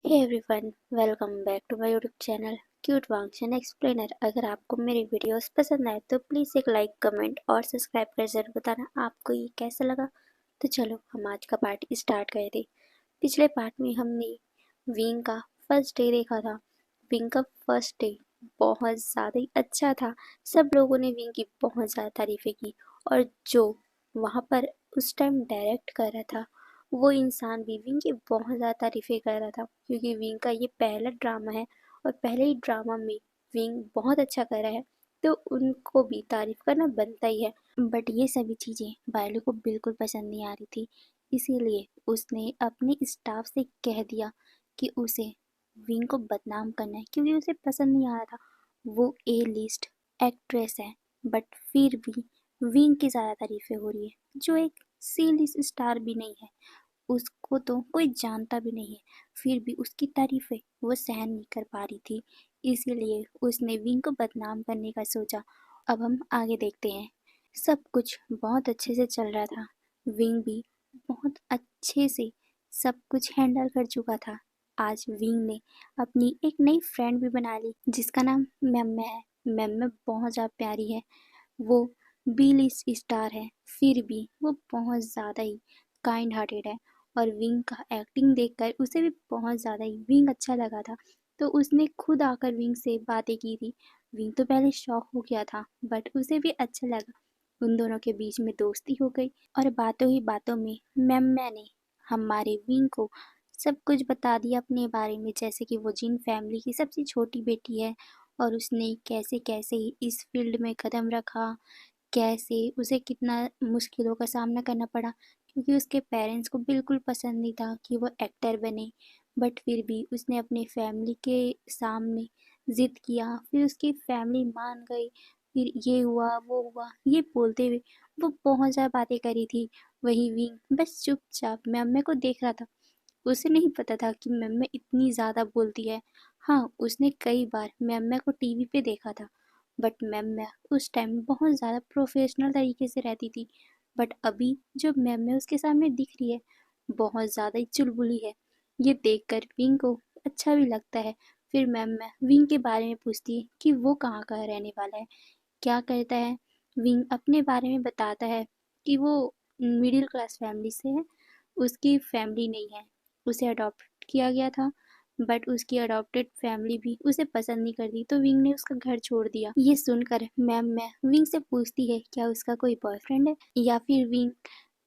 Hey everyone, welcome back to my YouTube channel cute function explainer. अगर आपको मेरी videos पसंद आए तो प्लीज़ एक लाइक, कमेंट और सब्सक्राइब कर जरूर बताना आपको ये कैसा लगा। तो चलो हम आज का पार्ट स्टार्ट करते। पिछले पार्ट में हमने विंग का फर्स्ट डे देखा था। विंग का फर्स्ट डे बहुत ज़्यादा ही अच्छा था। सब लोगों ने विंग की बहुत ज़्यादा तारीफ़ें की और जो वहाँ पर उस टाइम डायरेक्ट कर रहा था वो इंसान भी विंग की बहुत ज़्यादा तारीफ़ें कर रहा था, क्योंकि विंग का ये पहला ड्रामा है और पहले ही ड्रामा में विंग बहुत अच्छा कर रहा है तो उनको भी तारीफ़ करना बनता ही है। बट ये सभी चीज़ें बायलू को बिल्कुल पसंद नहीं आ रही थी, इसीलिए उसने अपने स्टाफ से कह दिया कि उसे विंग को बदनाम करना है, क्योंकि उसे पसंद नहीं आ रहा था। वो ए लिस्ट एक्ट्रेस है बट फिर भी विंग की ज़्यादा तारीफ़ें हो रही है, जो एक सी लिस्ट स्टार भी नहीं है। उसको तो कोई जानता भी नहीं है, फिर भी उसकी तारीफ़ें वो सहन नहीं कर पा रही थी, इसीलिए उसने विंग को बदनाम करने का सोचा। अब हम आगे देखते हैं। सब कुछ बहुत अच्छे से चल रहा था। विंग भी बहुत अच्छे से सब कुछ हैंडल कर चुका था। आज विंग ने अपनी एक नई फ्रेंड भी बना ली जिसका नाम मेम्मे है। मेम्मे बहुत ज़्यादा प्यारी है। वो बी लिस्ट स्टार है, फिर भी वो बहुत ज़्यादा ही काइंड हार्टेड है और विंग का एक्टिंग देखकर उसे भी बहुत ज़्यादा ही विंग अच्छा लगा था। तो उसने खुद आकर विंग से बातें की थी। विंग तो पहले शॉक हो गया था बट उसे भी अच्छा लगा। उन दोनों के बीच में दोस्ती हो गई और बातों ही बातों में मैम्मा ने हमारे विंग को सब कुछ बता दिया अपने बारे में, जैसे कि वो जिन फैमिली की सबसे छोटी बेटी है और उसने कैसे कैसे इस फील्ड में कदम रखा, कैसे उसे कितना मुश्किलों का सामना करना पड़ा, क्योंकि उसके पेरेंट्स को बिल्कुल पसंद नहीं था कि वो एक्टर बने। बट फिर भी उसने अपने फैमिली के सामने ज़िद किया, फिर उसकी फैमिली मान गई। फिर ये हुआ वो हुआ ये बोलते हुए वो बहुत ज़्यादा बातें करी थी। वही विंग बस चुपचाप मम्मी को देख रहा था। उसे नहीं पता था कि मम्मी इतनी ज़्यादा बोलती है। हाँ, उसने कई बार मम्मी को टीवी पे देखा था बट मम्मी उस टाइम बहुत ज़्यादा प्रोफेशनल तरीके से रहती थी। बट अभी जो मम्मी उसके सामने दिख रही है बहुत ज़्यादा ही चुलबुली है। ये देखकर विंग को अच्छा भी लगता है। फिर मम्मी विंग के बारे में पूछती है कि वो कहाँ का रहने वाला है, क्या करता है। विंग अपने बारे में बताता है कि वो मिडिल क्लास फैमिली से है, उसकी फैमिली नहीं है, उसे अडॉप्ट किया गया था बट उसकी अडॉप्टेड फैमिली भी उसे पसंद नहीं करती तो विंग ने उसका घर छोड़ दिया। ये सुनकर मैं विंग से पूछती है क्या उसका कोई बॉयफ्रेंड है या फिर विंग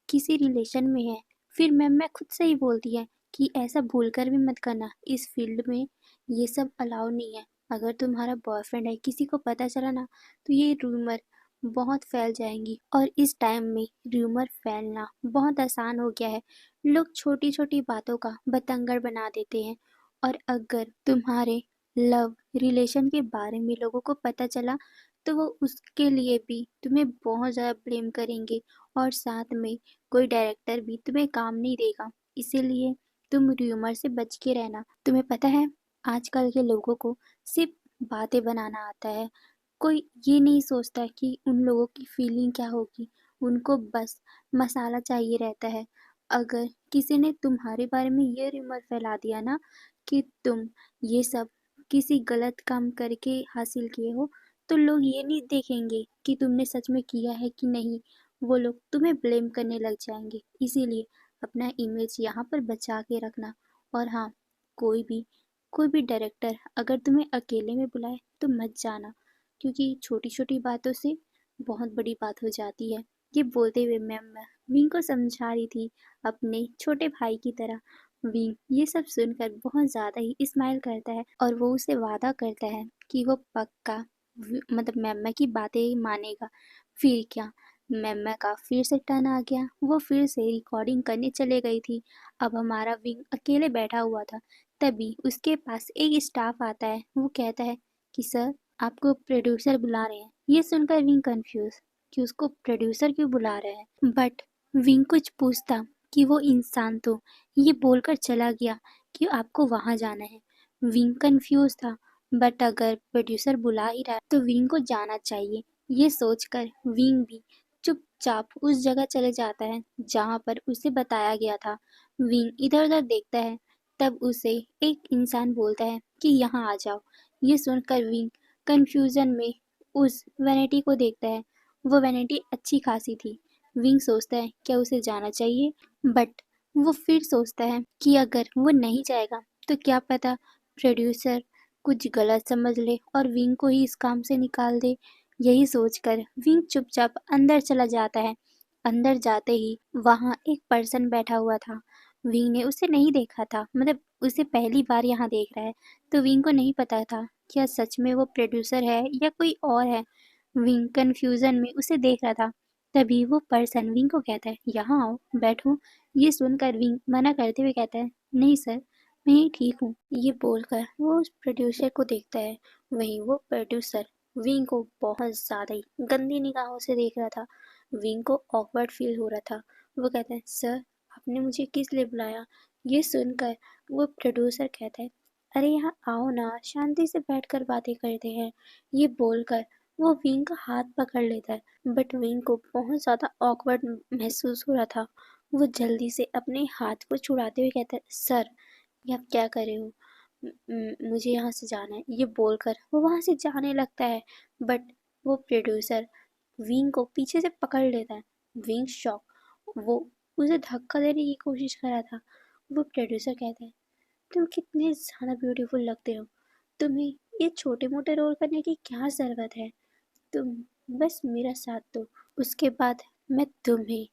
किसी रिलेशन में है। फिर मैं खुद से ही बोलती है कि ऐसा भूलकर भी मत करना, इस फील्ड में ये सब अलाउ नहीं है। अगर तुम्हारा बॉयफ्रेंड है किसी को पता चला ना तो ये रूमर बहुत फैल जाएंगी और इस टाइम में रूमर फैलना बहुत आसान हो गया है। लोग छोटी छोटी बातों का बतंगड़ बना देते हैं और अगर तुम्हारे लव रिलेशन के बारे में लोगों को पता चला तो वो उसके लिए भी तुम्हें बहुत ज़्यादा ब्लेम करेंगे और साथ में कोई डायरेक्टर भी तुम्हें काम नहीं देगा। इसीलिए तुम र्यूमर से बच के रहना। तुम्हें पता है आजकल के लोगों को सिर्फ बातें बनाना आता है, कोई ये नहीं सोचता कि उन लोगों की फीलिंग क्या होगी। उनको बस मसाला चाहिए रहता है। अगर किसी ने तुम्हारे बारे में ये र्यूमर फैला दिया ना कि तुम ये सब किसी गलत काम करके हासिल किए हो तो लोग ये नहीं देखेंगे कि तुमने सच में किया है कि नहीं, वो लोग तुम्हें ब्लेम करने लग जाएंगे। इसीलिए अपना इमेज यहाँ पर बचा के रखना। और हाँ, कोई भी डायरेक्टर अगर तुम्हें अकेले में बुलाए तो मत जाना, क्योंकि छोटी छोटी बातों से बहुत बड़ी बात हो जाती है। ये बोलते हुए मैम विंग को समझा रही थी अपने छोटे भाई की तरह। विंग ये सब सुनकर बहुत ज़्यादा ही स्माइल करता है और वो उसे वादा करता है कि वो पक्का मतलब मैम की बातें मानेगा। फिर क्या, मैम का फिर से टर्न आ गया, वो फिर से रिकॉर्डिंग करने चले गई थी। अब हमारा विंग अकेले बैठा हुआ था, तभी उसके पास एक स्टाफ आता है। वो कहता है कि सर आपको प्रोड्यूसर बुला रहे हैं। ये सुनकर विंग कंफ्यूज कि उसको प्रोड्यूसर क्यों बुला रहे हैं, बट विंग कुछ पूछता कि वो इंसान तो ये बोलकर चला गया कि आपको वहाँ जाना है। विंग कंफ्यूज था बट अगर प्रोड्यूसर बुला ही रहा है तो विंग को जाना चाहिए। ये सोचकर विंग भी चुपचाप उस जगह चले जाता है जहाँ पर उसे बताया गया था। विंग इधर उधर देखता है तब उसे एक इंसान बोलता है कि यहाँ आ जाओ। ये सुनकर विंग कंफ्यूजन में उस वैनिटी को देखता है। वो वैनिटी अच्छी खासी थी। विंग सोचता है क्या उसे जाना चाहिए, बट वो फिर सोचता है कि अगर वो नहीं जाएगा तो क्या पता प्रोड्यूसर कुछ गलत समझ ले और विंग को ही इस काम से निकाल दे। यही सोचकर विंग चुपचाप अंदर चला जाता है। अंदर जाते ही वहाँ एक पर्सन बैठा हुआ था। विंग ने उसे नहीं देखा था, मतलब उसे पहली बार यहाँ देख रहा है, तो विंग को नहीं पता था क्या सच में वो प्रोड्यूसर है या कोई और है। विंग कंफ्यूजन में उसे देख रहा था। तभी वो पर्सन विंग को कहता है यहाँ आओ बैठो। ये सुनकर विंग मना करते हुए कहता है नहीं सर, मैं ही ठीक हूँ। ये बोलकर वो उस प्रोड्यूसर को देखता है। वहीं वो प्रोड्यूसर विंग को बहुत ज्यादा ही गंदी निगाहों से देख रहा था। विंग को ऑकवर्ड फील हो रहा था। वो कहता है सर, आपने मुझे किस लिए बुलाया। ये सुनकर वो प्रोड्यूसर कहता है अरे यहाँ आओ ना, शांति से बैठकर बातें करते हैं। ये बोलकर वो विंग का हाथ पकड़ लेता है, बट विंग को बहुत ज्यादा ऑकवर्ड महसूस हो रहा था। वो जल्दी से अपने हाथ को छुड़ाते हुए कहता है सर, ये आप क्या कर रहे हो। मुझे यहाँ से जाना है। ये बोलकर वो वहाँ से जाने लगता है, बट वो प्रोड्यूसर विंग को पीछे से पकड़ लेता है। विंग शॉक, वो उसे धक्का देने की कोशिश कर रहा था। वो प्रोड्यूसर कहता है तुम कितने ज़्यादा ब्यूटीफुल लगते हो, तुम्हें ये छोटे मोटे रोल करने की क्या ज़रूरत है, तुम बस मेरा साथ दो, उसके बाद मैं तुम्हें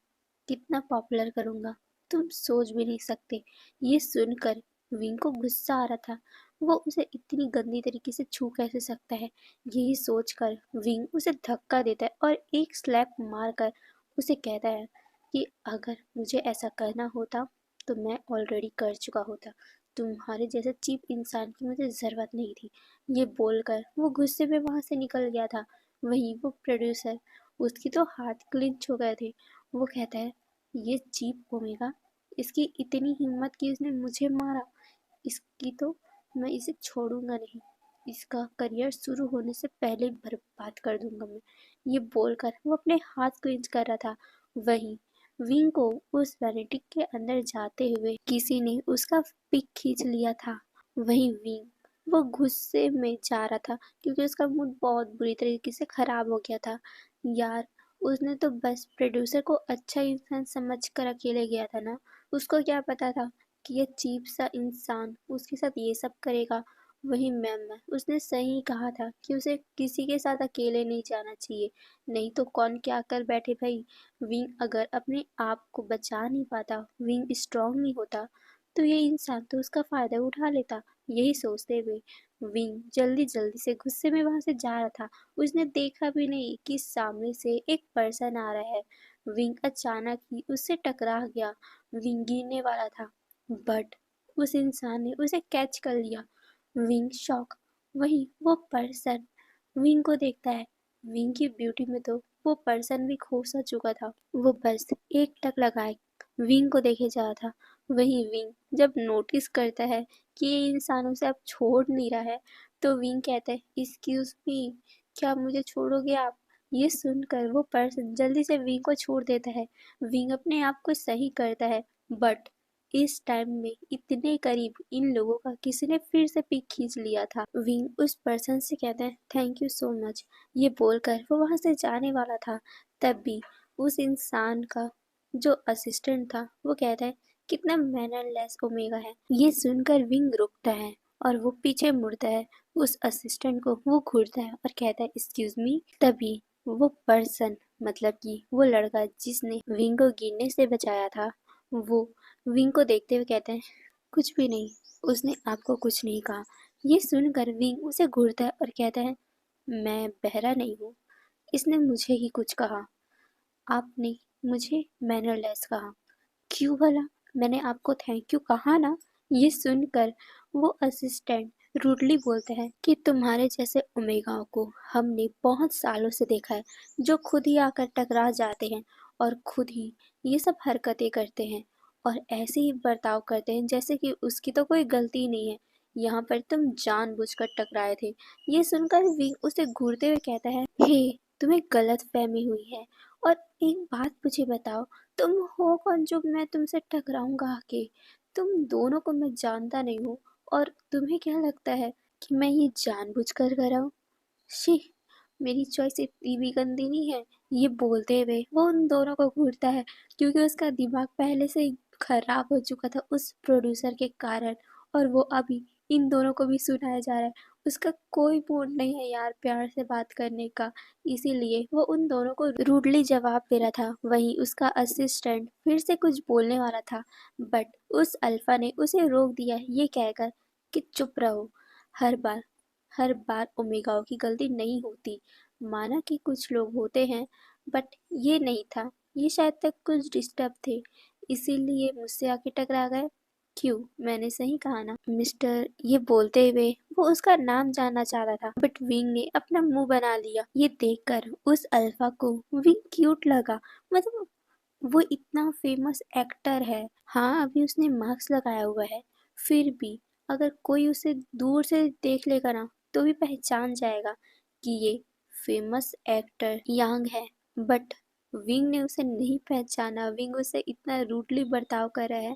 कितना पॉपुलर करूँगा तुम सोच भी नहीं सकते। ये सुनकर विंग को गुस्सा आ रहा था। वो उसे इतनी गंदी तरीके से छू कैसे सकता है। यही सोचकर विंग उसे धक्का देता है और एक स्लैप मारकर उसे कहता है कि अगर मुझे ऐसा करना होता तो मैं ऑलरेडी कर चुका होता। तुम्हारे जैसे चीप इंसान की मुझे ज़रूरत नहीं थी। ये बोलकर वो गुस्से में वहाँ से निकल गया था। वहीं वो प्रोड्यूसर, उसकी तो हाथ क्लिंच हो गए थे। वो कहता है ये चीप ओमेगा, इसकी इतनी हिम्मत कि इसने मुझे मारा, इसकी तो मैं इसे छोड़ूंगा नहीं, इसका करियर शुरू होने से पहले ही बर्बाद कर दूंगा मैं। ये बोलकर वो अपने हाथ क्लिंच कर रहा था। वहीं विंग को उस वैनिटी के अंदर जाते हुए किसी ने उसका पिक खींच लिया था। वहीं विंग वो गुस्से में जा रहा था क्योंकि उसका मूड बहुत बुरी तरीके से खराब हो गया था। यार, उसने तो बस प्रोड्यूसर को अच्छा इंसान समझ कर अकेले गया था ना। उसको क्या पता था कि ये चीप सा इंसान उसके साथ ये सब करेगा। वही मैम, उसने सही कहा था कि उसे किसी के साथ अकेले नहीं जाना चाहिए, नहीं तो कौन क्या कर बैठे भाई। विंग अगर अपने आप को बचा नहीं पाता, विंग स्ट्रांग नहीं होता, तो ये इंसान तो उसका फायदा उठा लेता। यही सोचते हुए विंग जल्दी जल्दी से गुस्से में वहां से जा रहा था। उसने देखा भी नहीं कि सामने से एक पर्सन आ रहा है। विंग अचानक ही उससे टकरा गया। विंग गिरने वाला था, बट उस इंसान ने उसे कैच कर लिया। Wing shock. वही वो पर्सन विंग को देखता है। विंग की ब्यूटी में तो वो पर्सन भी खो सा चुका था। वो बस एक टक लगाए विंग को देखे जा रहा था। वही विंग जब नोटिस करता है कि ये इंसान उसे अब छोड़ नहीं रहा है, तो विंग कहता है एक्सक्यूज मी, क्या मुझे छोड़ोगे आप। ये सुनकर वो पर्सन जल्दी से विंग को छोड़ देता है। विंग अपने आप को सही करता है, बट इस टाइम में इतने करीब इन लोगों का किसी ने फिर से पिक खींच लिया था। विंग उस पर्सन से कहता है थैंक यू सो मच। ये बोलकर वो वहां से जाने वाला था, तभी उस इंसान का जो असिस्टेंट था वो कहता है कितना मैनरलेस ओमेगा है। ये सुनकर विंग रुकता है और वो पीछे मुड़ता है। उस असिस्टेंट को वो घूरता है और कहता है एक्सक्यूज मी। तभी वो पर्सन, मतलब कि वो लड़का जिसने विंग को गिरने से बचाया था, वो विंग को देखते हुए कहते हैं कुछ भी नहीं, उसने आपको कुछ नहीं कहा। ये सुनकर विंग उसे घूरता है और कहता है मैं बहरा नहीं हूँ, इसने मुझे ही कुछ कहा, आपने मुझे मैनरलेस कहा। क्यों भला, मैंने आपको थैंक यू कहा ना। ये सुनकर वो असिस्टेंट रूडली बोलते हैं कि तुम्हारे जैसे ओमेगाओं को हमने बहुत सालों से देखा है, जो खुद ही आकर टकरा जाते हैं और खुद ही ये सब हरकतें करते हैं और ऐसे ही बर्ताव करते हैं जैसे कि उसकी तो कोई गलती नहीं है। यहाँ पर तुम जानबूझकर टकराए थे। ये सुनकर विंग उसे घूरते हुए कहता है हे, तुम्हें गलत फहमी हुई है। और एक बात मुझे बताओ, तुम हो कौन जो मैं तुमसे टकराऊंगा आके। तुम दोनों को मैं जानता नहीं हूँ और तुम्हें क्या लगता है कि मैं ये जानबूझकर कर रहा हूँ? शी, मेरी चॉइस इतनी भी गंदी नहीं है। ये बोलते हुए वो उन दोनों को घूरता है क्योंकि उसका दिमाग पहले से ही खराब हो चुका था उस प्रोड्यूसर के कारण, और वो अभी इन दोनों को भी सुनाया जा रहा है। उसका कोई मूड नहीं है यार प्यार से बात करने का, इसीलिए वो उन दोनों को रूडली जवाब दे रहा था। वहीं उसका असिस्टेंट फिर से कुछ बोलने वाला था, बट उस अल्फा ने उसे रोक दिया ये कहकर कि चुप रहो। हर बार हर बार ओमेगाओं की गलती नहीं होती। माना कि कुछ लोग होते हैं, बट ये नहीं था। ये शायद तक कुछ डिस्टर्ब थे, इसीलिए मुझसे आके टकरा गए। क्यों, मैंने सही कहा ना मिस्टर? ये बोलते हुए वो उसका नाम जानना चाहता था, बट विंग ने अपना मुंह बना लिया। ये देखकर उस अल्फा को विंग क्यूट लगा। मतलब वो इतना फेमस एक्टर है। हाँ, अभी उसने मास्क लगाया हुआ है, फिर भी अगर कोई उसे दूर से देख लेगा ना तो भी पहचान जाएगा कि ये फेमस एक्टर यांग है। बट विंग ने उसे नहीं पहचाना। विंग उसे इतना रूडली बर्ताव कर रहा है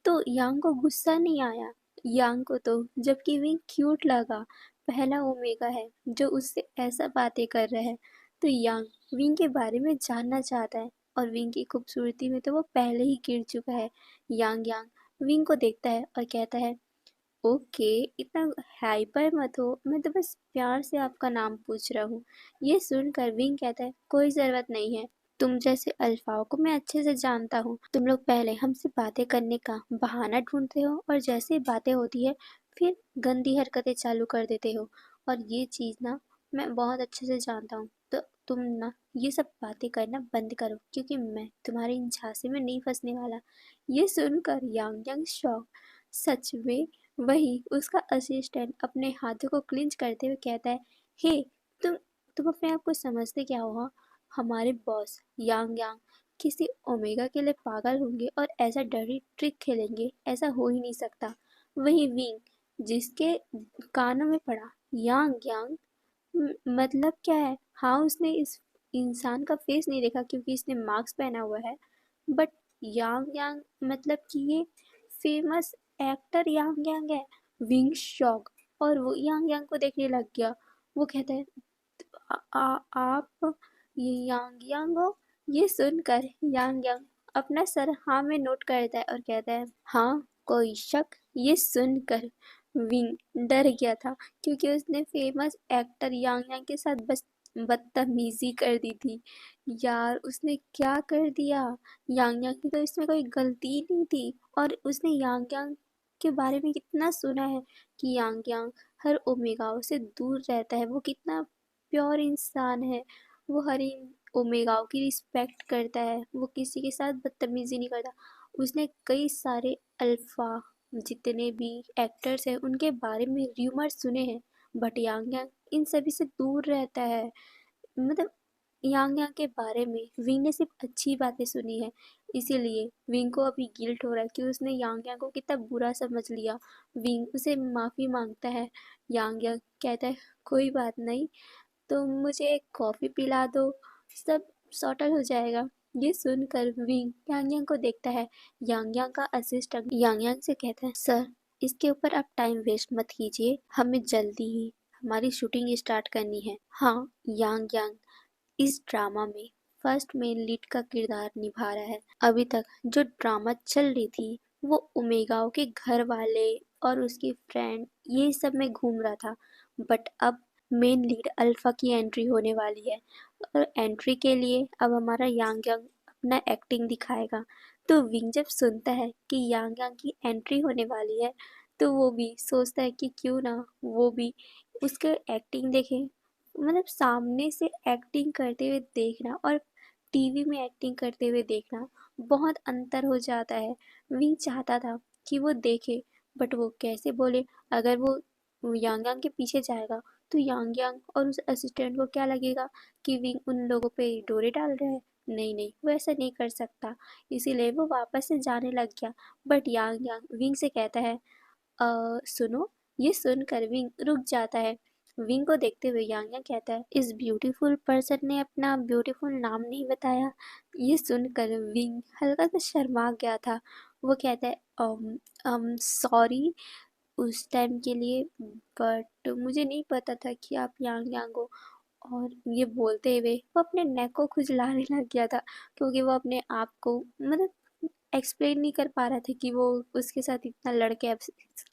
तो यांग को गुस्सा नहीं आया। यांग को तो जबकि विंग क्यूट लगा, पहला ओमेगा है जो उससे ऐसा बातें कर रहा है, तो यांग विंग के बारे में जानना चाहता है। और विंग की खूबसूरती में तो वो पहले ही गिर चुका है। यांग यांग विंग को देखता है और कहता है, ओके, इतना हाइपर मत हो, मैं तो बस प्यार से आपका नाम पूछ रहा हूँ। ये सुनकर विंग कहता है, कोई ज़रूरत नहीं है। तुम जैसे अल्फाओं को मैं अच्छे से जानता हूँ। तुम लोग पहले हमसे बातें करने का बहाना ढूंढते हो और जैसे ही बातें होती है फिर गंदी हरकतें चालू कर देते हो। और ये चीज़ ना मैं बहुत अच्छे से जानता हूँ। तो तुम ना ये सब बातें करना बंद करो क्योंकि मैं तुम्हारे इन झांसे में नहीं फंसने वाला। ये सुनकर यांग यांग शॉक। सच में वही उसका असिस्टेंट अपने हाथों को क्लिंच करते हुए कहता है, हे, तुम तुम अपने आप को समझते क्या हो? हाँ? हमारे बॉस यांग यांग किसी ओमेगा के लिए पागल होंगे और ऐसा डर्टी ट्रिक खेलेंगे? ऐसा हो ही नहीं सकता। वही विंग जिसके कानों में पड़ा यांग यांग, मतलब क्या है? हाँ, उसने इस इंसान का फेस नहीं देखा क्योंकि इसने मास्क पहना हुआ है, बट यांग यांग मतलब कि ये फेमस एक्टर यांग यांग है। विंग शॉक और वो यांग यांग को देखने लग गया। वो कहता है, आप ये यांग यांग हो? ये सुनकर यांग यांग अपना सर हाँ में नोट करता है और कहता है, हाँ, कोई शक? ये सुनकर विंग डर गया था क्योंकि उसने फेमस एक्टर यांग यांग के साथ बस बदतमीजी कर दी थी। यार उसने क्या कर दिया? यांग यांग की तो इसमें कोई गलती ही नहीं थी। और उसने यांग यांग के बारे में कितना सुना है कि यांग यांग हर ओमेगाओं से दूर रहता है। वो कितना प्योर इंसान है। वो हर ओमेगाओं की रिस्पेक्ट करता है। वो किसी के साथ बदतमीजी नहीं करता। उसने कई सारे अल्फा जितने भी एक्टर्स हैं उनके बारे में र्यूमर सुने हैं, बट यांग यांग इन सभी से दूर रहता है। मतलब यांग यांग के बारे में विंग ने सिर्फ अच्छी बातें सुनी है, इसीलिए विंग को अभी गिल्ट हो रहा है कि उसने यांग यांग को कितना बुरा समझ लिया। विंग उसे माफ़ी मांगता है। यांग यांग कहता है, कोई बात नहीं, तुम मुझे एक कॉफ़ी पिला दो, सब सॉर्टल हो जाएगा। ये सुनकर विंग यांग यांग को देखता है। यांग यांग का असिस्टेंट यांग यांग से कहता है, सर, इसके ऊपर आप टाइम वेस्ट मत कीजिए, हमें जल्दी ही हमारी शूटिंग स्टार्ट करनी है। हाँ, यांग यांग इस ड्रामा में फर्स्ट मेन लीड का किरदार निभा रहा है। अभी तक जो ड्रामा चल रही थी वो ओमेगाओ के घर वाले और उसकी फ्रेंड ये सब में घूम रहा था, बट अब मेन लीड अल्फा की एंट्री होने वाली है। और एंट्री के लिए अब हमारा यांग यांग अपना एक्टिंग दिखाएगा। तो विंग जब सुनता है कि यांग यांग की एंट्री होने वाली है तो वो भी सोचता है कि क्यों ना वो भी उसके एक्टिंग देखे। मतलब सामने से एक्टिंग करते हुए देखना और टीवी में एक्टिंग करते हुए देखना बहुत अंतर हो जाता है। विंग चाहता था कि वो देखे, बट वो कैसे बोले? अगर वो यांग यांग के पीछे जाएगा तो यांग यांग और उस असिस्टेंट को क्या लगेगा कि विंग उन लोगों पे डोरे डाल रहा है। नहीं नहीं, वो ऐसा नहीं कर सकता। इसीलिए वो वापस से जाने लग गया। बट यांग यांग विंग से कहता है, सुनो। ये सुनकर विंग रुक जाता है। विंग को देखते हुए यांग यांग कहता है, इस ब्यूटीफुल पर्सन ने अपना ब्यूटीफुल नाम नहीं बताया। ये सुनकर विंग हल्का सा शर्मा गया था। वो कहता है सॉरी उस टाइम के लिए, बट मुझे नहीं पता था कि आप यांग यांग हो। और ये बोलते हुए वो अपने नेक को खुजलाने लग गया था, क्योंकि वो अपने आप को मतलब एक्सप्लेन नहीं कर पा रहा था कि वो उसके साथ इतना लड़के अब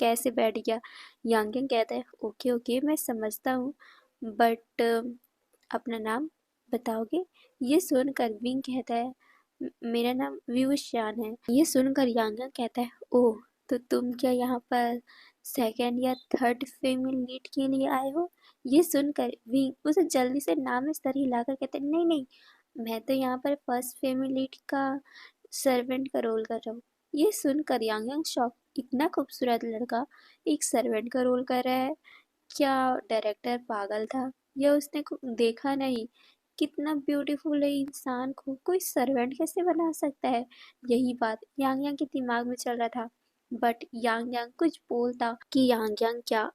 कैसे बैठ गया। यांग यांग कहता है ओके ओके मैं समझता हूँ, बट अपना नाम बताओगे? ये सुनकर विंग कहता है मेरा नाम विवशान है। ये सुनकर यांग यांग कहता है ओह, तो तुम क्या यहाँ पर सेकंड या थर्ड फीमेल लीड के लिए आए हो? ये सुनकर विंग उसे जल्दी से नाम में सर हिलाकर कहते नहीं नहीं, मैं तो यहाँ पर फर्स्ट फीमेल लीड का सर्वेंट का रोल कर रहा हूँ। ये सुनकर यांग यांग शॉक, इतना खूबसूरत लड़का एक सर्वेंट का रोल कर रहा है? क्या डायरेक्टर पागल था या उसने देखा नहीं कितना ब्यूटीफुल है इंसान को कोई सर्वेंट कैसे बना सकता है? यही बात यांग यांग के दिमाग में चल रहा था, बट यांग यांग कुछ बोलता कि यांग यांग क्या।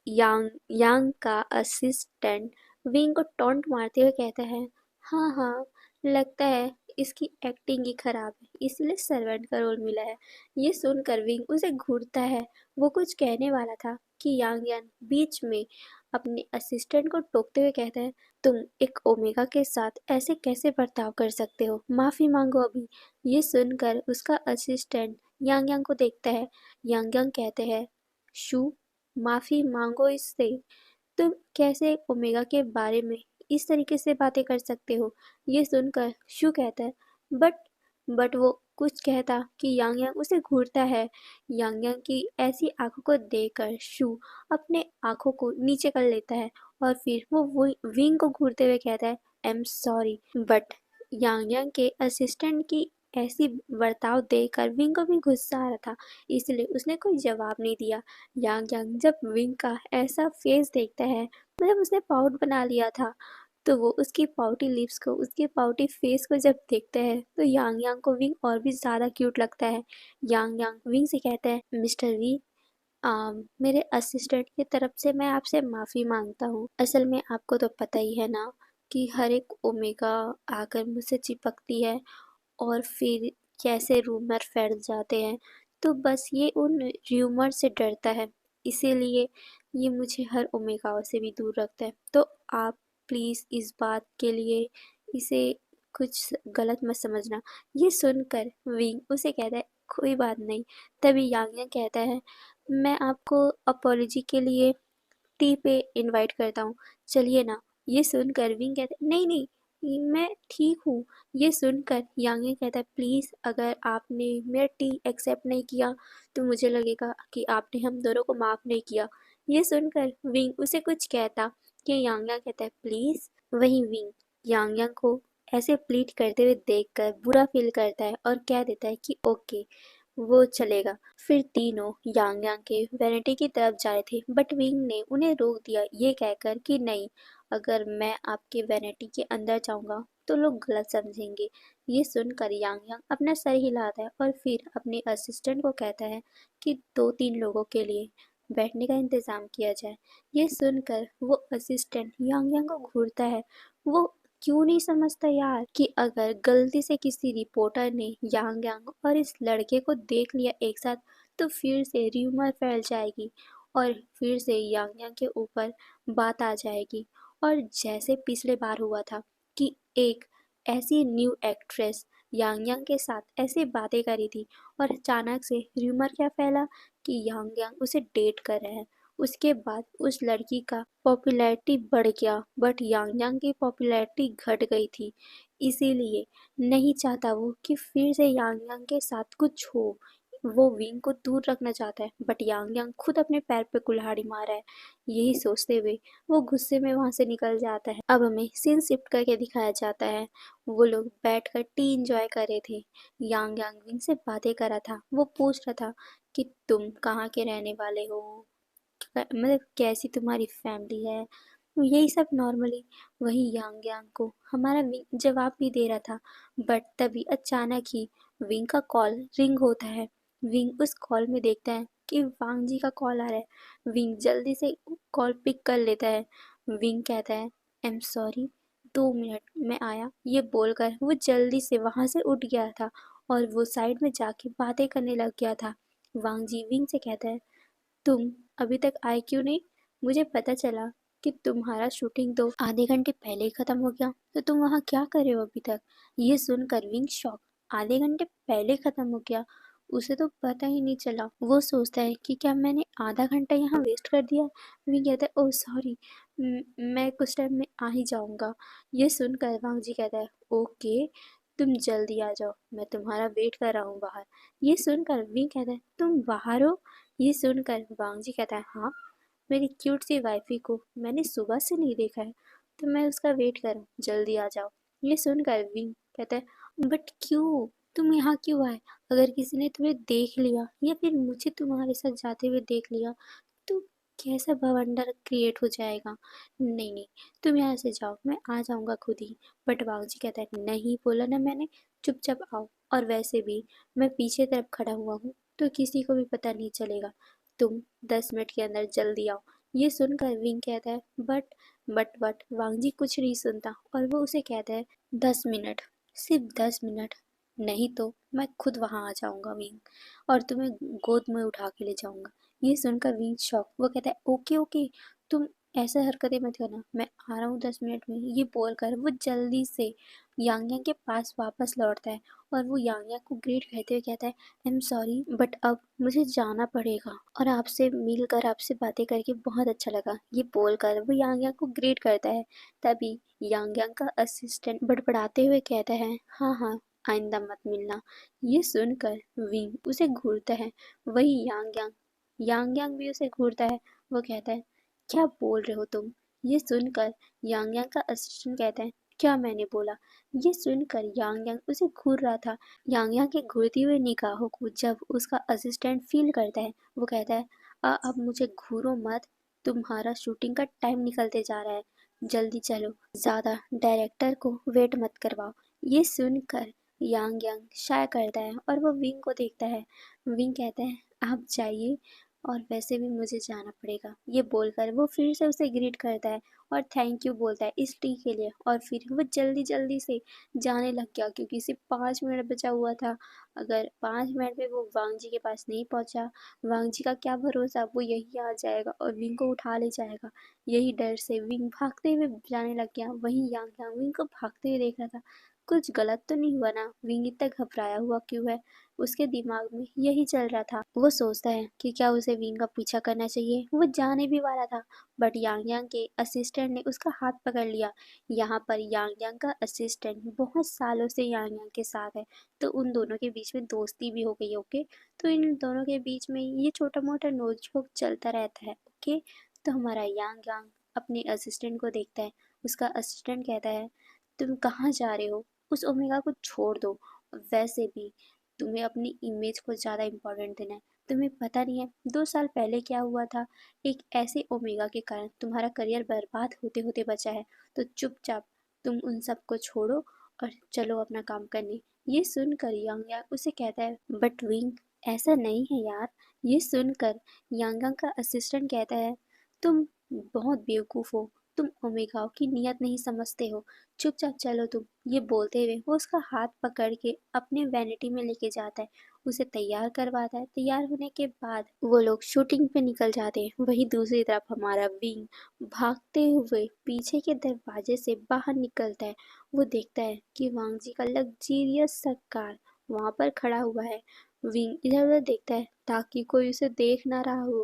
यांग यांग का असिस्टेंट विंग को टॉन्ट मारते हुए कहता है हाँ हाँ, लगता है इसकी एक्टिंग ही खराब है इसलिए सर्वेंट का रोल मिला है। ये सुनकर विंग उसे घूरता है। वो कुछ कहने वाला था कि यांग यांग बीच में अपने असिस्टेंट को टोकते हुए कहता है तुम एक ओमेगा के साथ ऐसे कैसे बर्ताव कर सकते हो, माफी मांगो अभी। ये सुनकर उसका असिस्टेंट यांग यांग को देखता है। यांग यांग कहते हैं शू, माफी मांगो इससे, तुम कैसे ओमेगा के बारे में इस तरीके से बातें कर सकते हो? ये सुनकर शू कहता है बट बट वो कुछ कहता कि यांग यांग उसे घूरता है। यांग यांग की ऐसी आंखों को देखकर शू अपने आंखों को नीचे कर लेता है और फिर वो विंग को घूरते हुए कहता है आई एम सॉरी, बट यांग यांग के असिस्टेंट की ऐसी बर्ताव देखकर विंग को भी गुस्सा आ रहा था, इसलिए उसने कोई जवाब नहीं दिया। यांग यांग जब विंग का ऐसा फेस देखता है, मतलब उसने पाउट बना लिया था, तो वो उसकी पाउटी लिप्स को उसके पाउटी फेस को जब देखता है तो यांग यांग को विंग और भी ज़्यादा क्यूट लगता है। यांग यांग विंग से कहता है मिस्टर वी, मेरे असिस्टेंट की तरफ से मैं आपसे माफ़ी मांगता हूँ। असल में आपको तो पता ही है ना कि हर एक ओमेगा आकर मुझसे चिपकती है और फिर कैसे रूमर फैल जाते हैं, तो बस ये उन र्यूमर से डरता है, इसीलिए ये मुझे हर ओमेगाओं से भी दूर रखता है। तो आप प्लीज़ इस बात के लिए इसे कुछ गलत मत समझना। ये सुनकर विंग उसे कहता है कोई बात नहीं। तभी यांग यांग कहता है मैं आपको अपॉलॉजी के लिए टी पे इनवाइट करता हूँ, चलिए ना। ये सुनकर विंग कहता है नहीं नहीं मैं ठीक हूँ। ये सुनकर यांगे कहता है प्लीज़ अगर आपने मेरा टी एक्सेप्ट नहीं किया तो मुझे लगेगा कि आपने हम दोनों को माफ़ नहीं किया। ये सुनकर विंग उसे कुछ कहता कि यांग यांग कहता है प्लीज़। वहीं विंग यांग यांग को ऐसे प्लीट करते हुए देखकर बुरा फील करता है और कह देता है कि ओके वो चलेगा। फिर तीनों यांग यांग के वैनिटी की तरफ जा रहे थे, बट विंग ने उन्हें रोक दिया ये कहकर कि नहीं, अगर मैं आपके वैनिटी के अंदर जाऊंगा तो लोग गलत समझेंगे। ये सुनकर यांग यांग अपना सर हिलाता है और फिर अपने असिस्टेंट को कहता है कि 2-3 लोगों के लिए बैठने का इंतजाम किया जाए। ये सुनकर वो असिस्टेंट यांग यांग को घूरता है। वो क्यों नहीं समझता यार कि अगर गलती से किसी रिपोर्टर ने यांग यांग और इस लड़के को देख लिया एक साथ तो फिर से र्यूमर फैल जाएगी और फिर से यांग यांग के ऊपर बात आ जाएगी। और जैसे पिछले बार हुआ था कि एक ऐसी न्यू एक्ट्रेस यांग यांग के साथ ऐसी बातें करी थी और अचानक से र्यूमर क्या फैला कि यांग यांग उसे डेट कर रहे हैं। उसके बाद उस लड़की का पॉपुलैरिटी बढ़ गया, बट यांग यांग की पॉपुलैरिटी घट गई थी, इसीलिए नहीं चाहता वो कि फिर से यांग यांग के साथ कुछ हो। वो विंग को दूर रखना चाहता है, बट यांग यांग खुद अपने पैर पे कुल्हाड़ी मारा है। यही सोचते हुए वो गुस्से में वहां से निकल जाता है। अब हमें सीन शिफ्ट करके दिखाया जाता है, वो लोग बैठकर टी इंजॉय कर रहे थे। यांग यांग विंग से बातें कर रहा था, वो पूछ रहा था कि तुम कहाँ के रहने वाले हो, मतलब कैसी तुम्हारी फैमिली है, यही सब नॉर्मली। वही यांग यांग को हमारा विंग जवाब भी दे रहा था, बट तभी अचानक ही विंग का कॉल रिंग होता है। विंग उस कॉल में देखता है कि वांग जी का कॉल आ रहा है। विंग जल्दी से कॉल पिक कर लेता है। विंग कहता है आई एम सॉरी, 2 मिनट में आया। ये बोलकर वो जल्दी से वहां से उठ गया था और वो साइड में जाके बातें करने लग गया था। वांग जी विंग से कहता है, तुम अभी तक आए क्यों नहीं? मुझे पता चला कि तुम्हारा शूटिंग तो आधे घंटे पहले ही खत्म हो गया, तो तुम वहाँ क्या कर रहे हो अभी तक? ये सुनकर विंग शॉक। आधे घंटे पहले खत्म हो गया? उसे तो पता ही नहीं चला। वो सोचता है कि क्या मैंने आधा घंटा यहाँ वेस्ट कर दिया। विंग कहता है, ओह सॉरी, मैं कुछ टाइम में आ ही जाऊंगा। ये सुनकर वांग जी कहता है, ओके, तुम जल्दी आ जाओ, मैं तुम्हारा वेट कर रहा हूँ बाहर। ये सुनकर विंग कहता है, तुम बाहर हो? ये सुनकर वांग जी कहता है, हाँ, मेरी क्यूट सी वाइफी को मैंने सुबह से नहीं देखा है, तो मैं उसका वेट कर रहा हूँ, जल्दी आ जाओ। ये सुनकर विंग कहता है, बट क्यों, तुम यहाँ क्यों आए? अगर किसी ने तुम्हें देख लिया या फिर मुझे तुम्हारे साथ जाते हुए देख लिया तो कैसा बवंडर क्रिएट हो जाएगा। नहीं नहीं, तुम यहाँ से जाओ, मैं आ जाऊंगा खुद ही। बट वांग जी कहता है, नहीं बोला ना मैंने, चुपचाप आओ। और वैसे भी मैं पीछे तरफ खड़ा हुआ हूँ तो किसी को भी पता नहीं चलेगा। तुम 10 मिनट के अंदर जल्दी आओ। ये सुनकर विंग कहता है, बट वांग जी कुछ नहीं सुनता और वो उसे कहता है, 10 मिनट, सिर्फ 10 मिनट, नहीं तो मैं खुद वहां आ जाऊंगा विंग, और तुम्हें गोद में उठा के ले जाऊंगा। ये सुनकर विंग शॉक। वो कहता है, ओके ओके, तुम ऐसा हरकतें मत करना, मैं आ रहा हूँ 10 मिनट में। ये बोलकर वो जल्दी से यांग यांग के पास वापस लौटता है और वो यांग यांग को ग्रीट करते हुए कहता है, आई एम सॉरी बट अब मुझे जाना पड़ेगा, और आपसे मिलकर आपसे बातें करके बहुत अच्छा लगा। ये बोलकर वो यांग यांग को ग्रीट करता है। तभी यांग यांग का असिस्टेंट बड़बड़ाते हुए कहता है, हाँ हाँ, आइंदा मत मिलना। ये सुनकर विंग उसे घूरता है। वही यांग यांग भी उसे घूरता है। वो कहता है, क्या बोल रहे हो तुम? ये सुनकर यांग यांग का असिस्टेंट कहता है, क्या मैंने बोला? ये सुनकर यांग यांग उसे घूर रहा था। यांग यांग के घूरती हुए निगाहों को जब उसका असिस्टेंट फील करता है, वो कहता है, अब मुझे घूरो मत, तुम्हारा शूटिंग का टाइम निकलते जा रहा है, जल्दी चलो, ज्यादा डायरेक्टर को वेट मत करवाओ। ये सुनकर यांग यांग शाय करता है और वो विंग को देखता है। विंग कहता है, आप जाइए, और वैसे भी मुझे जाना पड़ेगा। ये बोलकर वो फिर से उसे ग्रीट करता है और थैंक यू बोलता है इस टी के लिए, और फिर वो जल्दी जल्दी से जाने लग गया क्योंकि सिर्फ 5 मिनट बचा हुआ था। अगर 5 मिनट में वो वांग जी के पास नहीं पहुंचा, वांग जी का क्या भरोसा, वो यही आ जाएगा और विंग को उठा ले जाएगा। यही डर से विंग भागते हुए जाने लग गया। वहीं यांग यांग विंग को भागते हुए देख रहा था। कुछ गलत तो नहीं हुआ ना? विंग इतना घबराया हुआ क्यों है? उसके दिमाग में यही चल रहा था। वो सोचता है कि क्या उसे विंग का पीछा करना चाहिए। वो जाने भी वाला था बट यांग यांग के असिस्टेंट ने उसका हाथ पकड़ लिया। यहाँ पर यांग यांग का असिस्टेंट बहुत सालों से यांग यांग के साथ है, तो उन दोनों के बीच में दोस्ती भी हो गई। ओके, तो इन दोनों के बीच में ये छोटा मोटा नोकझोंक चलता रहता है। ओके, तो हमारा यांग यांग अपने असिस्टेंट को देखता है। उसका असिस्टेंट कहता है, तुम कहाँ जा रहे हो? उस ओमेगा को छोड़ दो। वैसे भी तुम्हें अपनी इमेज को ज़्यादा इम्पोर्टेंट देना है। तुम्हें पता नहीं है 2 साल पहले क्या हुआ था? एक ऐसे ओमेगा के कारण तुम्हारा करियर बर्बाद होते होते बचा है। तो चुपचाप तुम उन सबको छोड़ो और चलो अपना काम करने। ये सुनकर यांग यांग उसे कहता है, बट विंग, ऐसा नहीं है यार। ये सुनकर यांग यांग का असिस्टेंट कहता है, तुम बहुत बेवकूफ़ हो, तुम ओमेगाओं की नीयत नहीं समझते हो, चुपचाप चलो तुम। ये बोलते हुए वो उसका हाथ पकड़ के अपने वैनिटी में लेके जाता है, उसे तैयार करवाता है। तैयार होने के बाद वो लोग शूटिंग पे निकल जाते हैं। वहीं दूसरी तरफ हमारा विंग भागते हुए पीछे के दरवाजे से बाहर निकलता है। वो देखता है कि वांग जी का लग्जीरियस सा कार वहां पर खड़ा हुआ है। विंग इधर उधर देखता है ताकि कोई उसे देख ना रहा हो।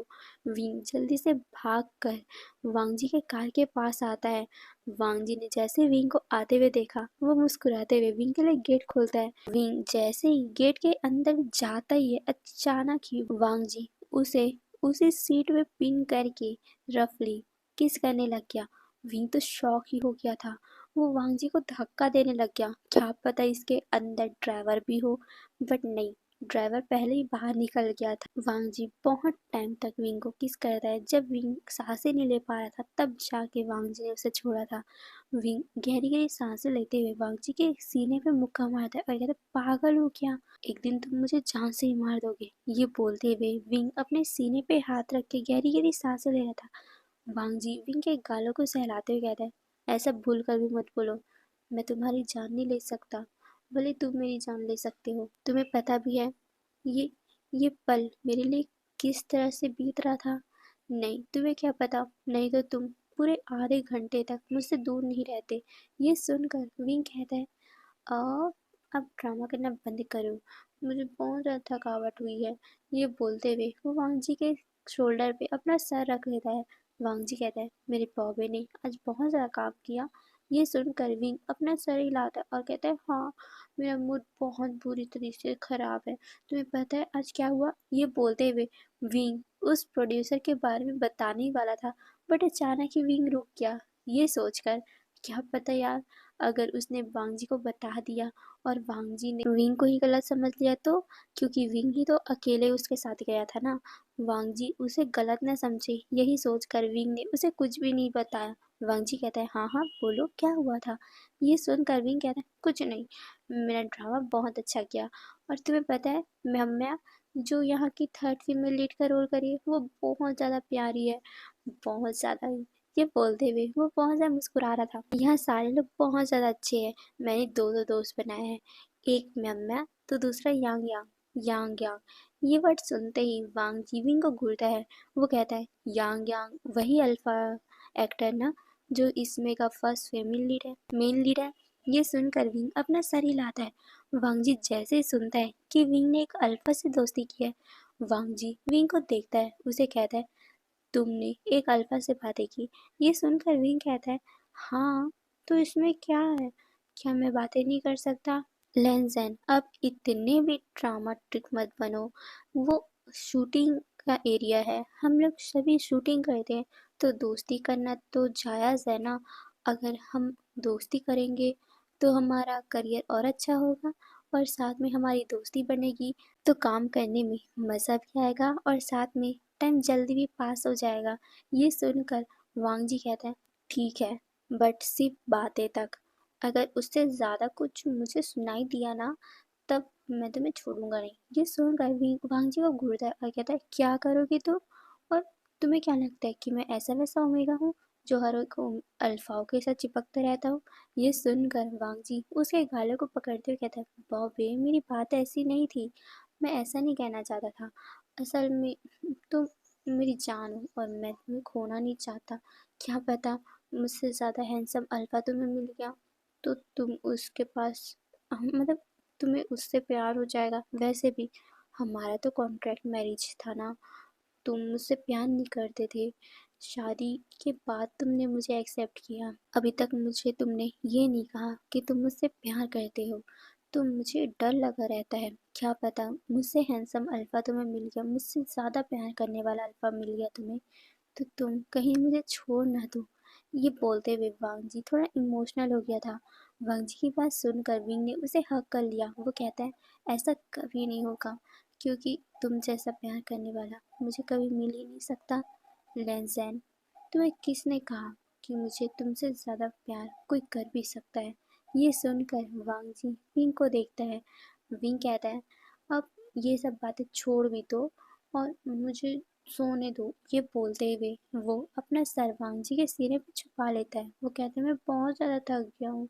विंग जल्दी से भाग कर वांग जी के कार के पास आता है। वांग जी ने जैसे विंग को आते हुए देखा, वो मुस्कुराते हुए विंग के लिए गेट खोलता है। विंग जैसे ही गेट के अंदर जाता ही है, अचानक ही वांग जी उसे उसी सीट में पिन करके रफली किस करने लग गया। विंग तो शॉक ही हो गया था। वो वांग जी को धक्का देने लग गया, क्या पता इसके अंदर ड्राइवर भी हो। बट नहीं, ड्राइवर पहले ही बाहर निकल गया था। वांग जी बहुत टाइम तक विंग को किस कर रहा है। जब विंग सांसें नहीं ले पा रहा था तब जाके वांग जी ने उसे छोड़ा था। विंग गहरी गहरी सांसें लेते हुए वांग जी के सीने पे मुक्का मारता है और कहता है, पागल हो क्या? एक दिन तुम मुझे जान से ही मार दोगे। ये बोलते हुए विंग अपने सीने पे हाथ रख के गहरी गहरी सांसें ले रहा था। वांग जी विंग के गालों को सहलाते हुए कहता है, ऐसा भूल कर भी मत बोलो, मैं तुम्हारी जान नहीं ले सकता। भले तुम मेरी जान ले सकते हो। तुम्हें पता भी है ये ये पल मेरे लिए किस तरह से बीत रहा था? नहीं, तुम्हें क्या पता, नहीं तो तुम पूरे आधे घंटे तक मुझसे दूर नहीं रहते। ये सुनकर विंग कहता है, "आ, अब ड्रामा करना बंद करो, मुझे बहुत ज़्यादा थकावट हुई है।" ये बोलते हुए वो वांग जी के शोल्डर पे अपना सर रख लेता है। वांग जी कहता है, मेरे बॉबी ने आज बहुत ज़्यादा काम किया। ये सुनकर विंग अपना सर हिलाता है और कहता है, हाँ, मेरा मूड बहुत बुरी तरीके से ख़राब है। तुम्हें पता है आज क्या हुआ? ये बोलते हुए विंग उस प्रोड्यूसर के बारे में बताने ही वाला था, बट अचानक ही विंग रुक गया। ये सोचकर, क्या पता यार, अगर उसने वांग जी को बता दिया और वांग जी ने विंग को ही गलत समझ लिया तो? क्योंकि विंग ही तो अकेले उसके साथ गया था ना। वांग जी उसे गलत न समझे, यही सोचकर विंग ने उसे कुछ भी नहीं बताया। वांग जी कहता है, हाँ हाँ बोलो, क्या हुआ था? ये सुनकर विंग कहता है, कुछ नहीं, मेरा ड्रामा बहुत अच्छा गया। और तुम्हें पता है म्या जो यहाँ की थर्ड फीमेल लीड का रोल करी है वो बहुत ज़्यादा प्यारी है, बहुत ज़्यादा ही। ये बोलते हुए वो बहुत ज़्यादा मुस्कुरा रहा था। यहाँ सारे लोग बहुत ज़्यादा अच्छे हैं। मैंने दो दोस्त बनाए हैं, एक म्या तो दूसरा यांग यांग। यांग यांग, ये वर्ड सुनते ही वांग जीविंग को घूरता है। वो कहता है, यांग यांग वही अल्फा एक्टर ना, जो इसमें का फर्स्ट फीमेल लीड है, मेन लीड है? ये सुनकर विंग अपना सर हिलाता है। वांग जी जैसे ही सुनता है कि विंग ने एक अल्फा से दोस्ती की है, वांग जी विंग को देखता है, उसे कहता है, तुमने एक अल्फा से बातें की? ये सुनकर विंग कहता है, हाँ, तो इसमें क्या है? क्या मैं बातें नहीं कर सकता? लेंजन, अब इतने भी ड्रामाटिक मत बनो। वो शूटिंग का एरिया है, हम लोग सभी शूटिंग करते हैं, तो दोस्ती करना तो जायज़ है ना। अगर हम दोस्ती करेंगे तो हमारा करियर और अच्छा होगा, और साथ में हमारी दोस्ती बनेगी तो काम करने में मज़ा भी आएगा और साथ में टाइम जल्दी भी पास हो जाएगा। ये सुनकर वांग जी कहते हैं, ठीक है, बट सिर्फ बातें तक। अगर उससे ज़्यादा कुछ मुझे सुनाई दिया ना, तब मैं तुम्हें छोड़ूंगा नहीं। ये सुनकर वांग जी को घूरता है और कहता है, क्या करोगी तुम? और तुम्हें क्या लगता है कि मैं ऐसा वैसा ओमेगा हूँ जो हर एक अल्फाओं के साथ चिपकता रहता हूँ? ये सुनकर वांग जी उसके गालों को पकड़ते हुए कहता है, बॉबी मेरी बात ऐसी नहीं थी, मैं ऐसा नहीं कहना चाहता था। असल में तुम मेरी जान हो और मैं तुम्हें खोना नहीं चाहता। क्या पता मुझसे ज़्यादा हैंडसम अल्फा तुम्हें मिल गया तो तुम उसके पास, मतलब तुम्हें उससे प्यार हो जाएगा। वैसे भी हमारा तो कॉन्ट्रैक्ट मैरिज था ना, तुम मुझसे प्यार नहीं करते थे, शादी के बाद तुमने मुझे एक्सेप्ट किया। अभी तक मुझे तुमने ये नहीं कहा कि तुम मुझसे प्यार करते हो, तो मुझे डर लगा रहता है, क्या पता मुझसे हैंडसम अल्फा तुम्हें मिल गया, मुझसे ज़्यादा प्यार करने वाला अल्फा मिल गया तुम्हें, तो तुम कहीं मुझे छोड़ ना दो। ये बोलते हुए वांग जी थोड़ा इमोशनल हो गया था। वांग जी की बात सुनकर विंग ने उसे हक कर लिया। वो कहता है, ऐसा कभी नहीं होगा, क्योंकि तुम जैसा प्यार करने वाला मुझे कभी मिल ही नहीं सकता। लैंज़ैन, तुम्हें किसने कहा कि मुझे तुमसे ज़्यादा प्यार कोई कर भी सकता है? ये सुनकर वांग जी विंग को देखता है। विंग कहता है, अब ये सब बातें छोड़ भी दो और मुझे सोने दो। ये बोलते हुए वो अपना सर वांग जी के सीने पे छुपा लेता है। वो कहता है, मैं बहुत ज़्यादा थक गया हूँ,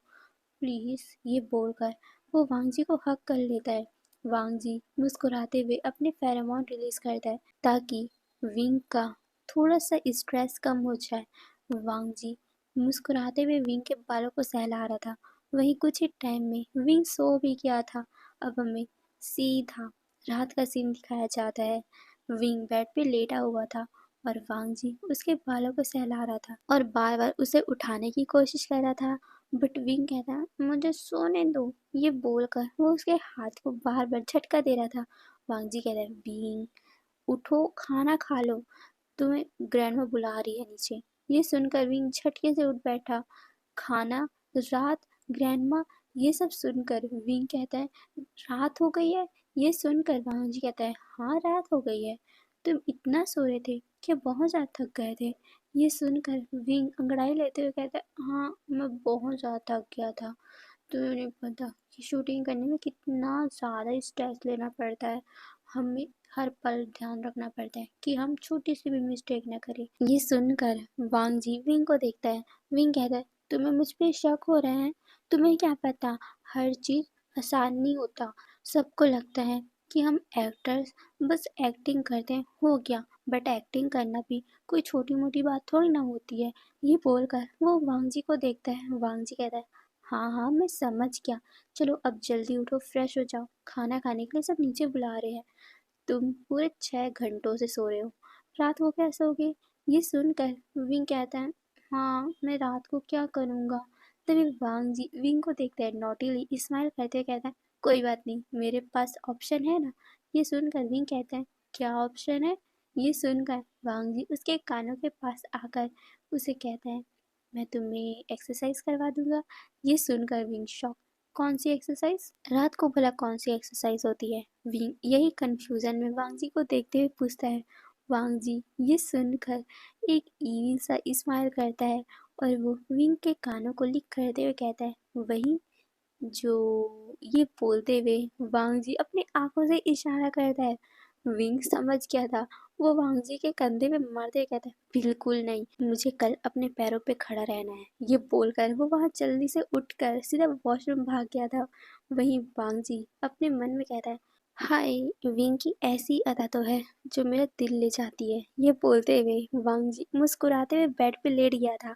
प्लीज़। ये बोलकर वो वांग जी को हक कर लेता है। वांग जी मुस्कुराते हुए अपने फेरोमोन रिलीज करता है ताकि विंग का थोड़ा सा स्ट्रेस कम हो जाए। वांग जी मुस्कुराते हुए विंग के बालों को सहला रहा था। वहीं कुछ ही टाइम में विंग सो भी गया था। अब हमें सीधा रात का सीन दिखाया जाता है। विंग बेड पे लेटा हुआ था और वांग जी उसके बालों को सहला रहा था और बार बार उसे उठाने की कोशिश कर रहा था, बट विंग कहता है, मुझे सोने दो। ये बोलकर वो उसके हाथ को बार बार झटका दे रहा था। वांग जी कहता है, विंग उठो, खाना खा लो, तुम्हें ग्रैंडमा बुला रही है नीचे। ये सुनकर विंग झटके से उठ बैठा। खाना, रात, ग्रैंडमा, ये सब सुनकर विंग कहता है, रात हो गई है? ये सुनकर वांग जी कहता है, हाँ रात हो गई है। तुम इतना सो रहे थे कि बहुत ज़्यादा थक गए थे? ये सुनकर विंग अंगड़ाई लेते हुए कहता है, हाँ मैं बहुत ज़्यादा थक गया था। तुम्हें नहीं पता कि शूटिंग करने में कितना ज़्यादा स्ट्रेस लेना पड़ता है, हमें हर पल ध्यान रखना पड़ता है कि हम छोटी सी भी मिस्टेक ना करें। ये सुनकर वांग जी विंग को देखता है। विंग कहता है, तुम्हें मुझ पे शक हो रहा है? तुम्हें क्या पता हर चीज़ आसान नहीं होता। सबको लगता है कि हम एक्टर्स बस एक्टिंग करते हैं, हो गया। बट एक्टिंग करना भी कोई छोटी मोटी बात थोड़ी ना होती है। ये बोलकर वो वांग जी को देखता है। वांग जी कहता है, हाँ हाँ मैं समझ गया। चलो अब जल्दी उठो, फ्रेश हो जाओ, खाना खाने के लिए सब नीचे बुला रहे हैं। तुम पूरे 6 घंटों से सो रहे हो, रात को क्या सोओगे? ये सुनकर विंग कहता है, हाँ मैं रात को क्या करूँगा। तभी वांग जी विंग को देखते हैं, नोटिली स्माइल करते हुए कहता है, कोई बात नहीं, मेरे पास ऑप्शन है ना। ये सुनकर विंग कहते हैं, क्या ऑप्शन है? ये सुनकर वांग जी उसके कानों के पास आकर उसे कहते हैं, मैं तुम्हें एक्सरसाइज करवा दूंगा। ये सुनकर विंग शॉक, कौन सी एक्सरसाइज? रात को भला कौन सी एक्सरसाइज होती है? विंग यही कंफ्यूजन में वांग जी को देखते हुए पूछता है। वांग जी ये सुनकर एक ईविल सा स्माइल करता है और वो विंग के कानों को लिक करते हुए कहता है, वही जो। ये बोलते हुए वांग जी अपनी आंखों से इशारा करता है। विंग समझ गया था। वो वांग जी के कंधे पे मारते हुए कहता है, बिल्कुल नहीं, मुझे कल अपने पैरों पे खड़ा रहना है। ये बोलकर वो वहां जल्दी से उठकर सीधा वॉशरूम भाग गया था। वहीं वांग जी अपने मन में कहता है, हाय, विंग की ऐसी अदा तो है जो मेरा दिल ले जाती है। ये बोलते हुए वांग जी मुस्कुराते हुए बेड पे लेट गया था।